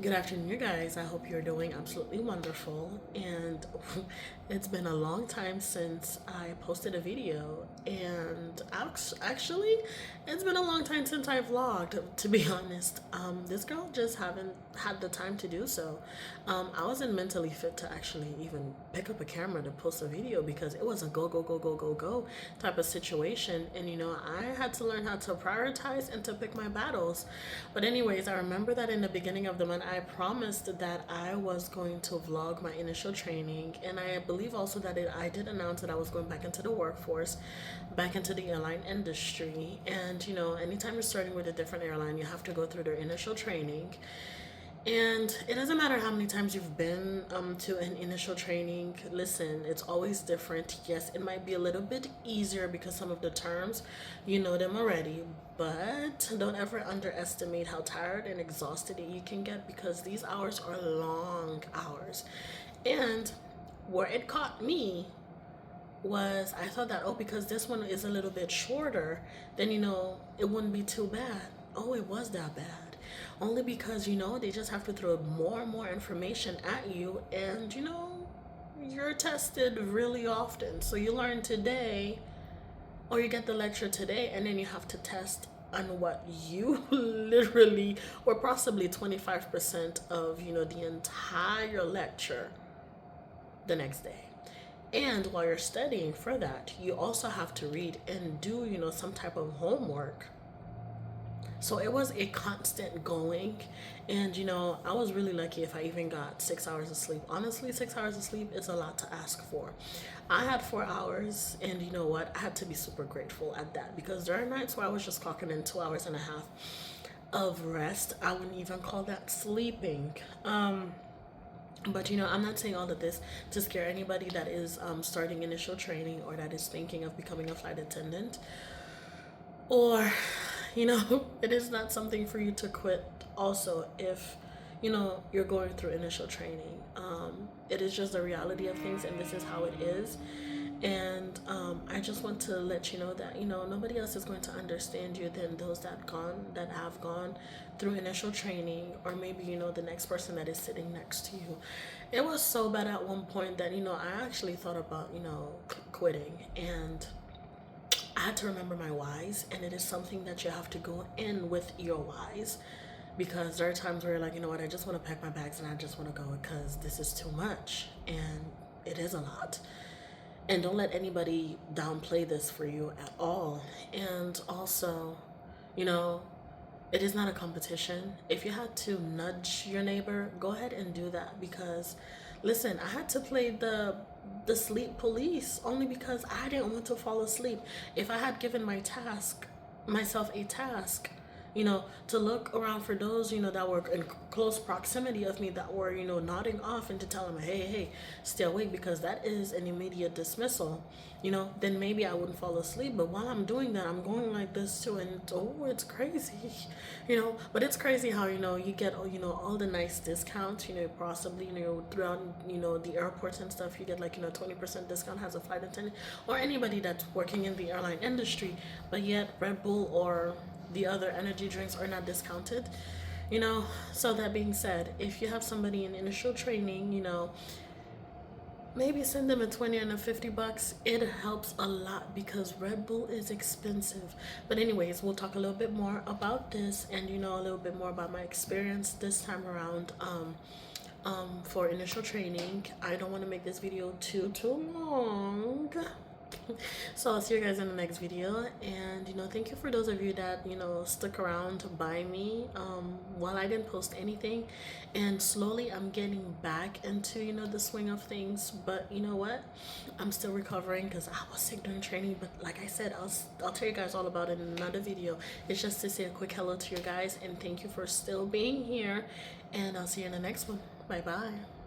Good afternoon, you guys. I hope you're doing absolutely wonderful. And it's been a long time since I posted a video. And actually, it's been a long time since I vlogged, to be honest. This girl just haven't had the time to do so. I wasn't mentally fit to actually even pick up a camera to post a video because it was a go, go, go, go, go, go type of situation. And I had to learn how to prioritize and to pick my battles. But anyways, I remember that in the beginning of the month, I promised that I was going to vlog my initial training, and I believe also that I did announce that I was going back into the workforce, back into the airline industry. And anytime you're starting with a different airline, you have to go through their initial training. And it doesn't matter how many times you've been to an initial training. Listen, it's always different. Yes, it might be a little bit easier because some of the terms, you know them already. But don't ever underestimate how tired and exhausted you can get because these hours are long hours. And where it caught me was I thought that, oh, because this one is a little bit shorter, then it wouldn't be too bad. Oh, it was that bad. Only because they just have to throw more and more information at you, and you're tested really often. So you learn today, or you get the lecture today, and then you have to test on what you literally, or possibly 25% of the entire lecture the next day. And while you're studying for that, you also have to read and do some type of homework. So it was a constant going. And I was really lucky if I even got 6 hours of sleep. Honestly, 6 hours of sleep is a lot to ask for. I had 4 hours, and you know what, I had to be super grateful at that, because there are nights where I was just clocking in 2 hours and a half of rest. I wouldn't even call that sleeping. But I'm not saying all of this to scare anybody that is starting initial training, or that is thinking of becoming a flight attendant, or it is not something for you to quit also if you're going through initial training. It is just the reality of things, and this is how it is. And I just want to let you know that nobody else is going to understand you than those that have gone through initial training, or maybe the next person that is sitting next to you. It was so bad at one point that I actually thought about quitting, and I had to remember my whys, and it is something that you have to go in with your whys, because there are times where you're like, you know what, I just want to pack my bags and I just want to go because this is too much, and it is a lot. And don't let anybody downplay this for you at all. And also, it is not a competition. If you had to nudge your neighbor, go ahead and do that, because listen, I had to play the sleep police only because I didn't want to fall asleep. If I had given myself a task, to look around for those, that were in close proximity of me, that were, nodding off, and to tell them, hey, stay awake, because that is an immediate dismissal, then maybe I wouldn't fall asleep. But while I'm doing that, I'm going like this too, and it's crazy, but it's crazy how, you get, all the nice discounts, possibly, throughout, the airports and stuff, you get like, 20% discount as a flight attendant, or anybody that's working in the airline industry, but yet Red Bull or the other energy drinks are not discounted. So that being said, if you have somebody in initial training, maybe send them a 20 and a $50. It helps a lot because Red Bull is expensive. But anyways, we'll talk a little bit more about this, and a little bit more about my experience this time around for initial training. I don't want to make this video too long. So I'll see you guys in the next video. And thank you for those of you that stuck around by me while I didn't post anything. And slowly I'm getting back into the swing of things. But you know what, I'm still recovering because I was sick during training. But like I said, I'll tell you guys all about it in another video. It's just to say a quick hello to you guys, and thank you for still being here, and I'll see you in the next one. Bye bye.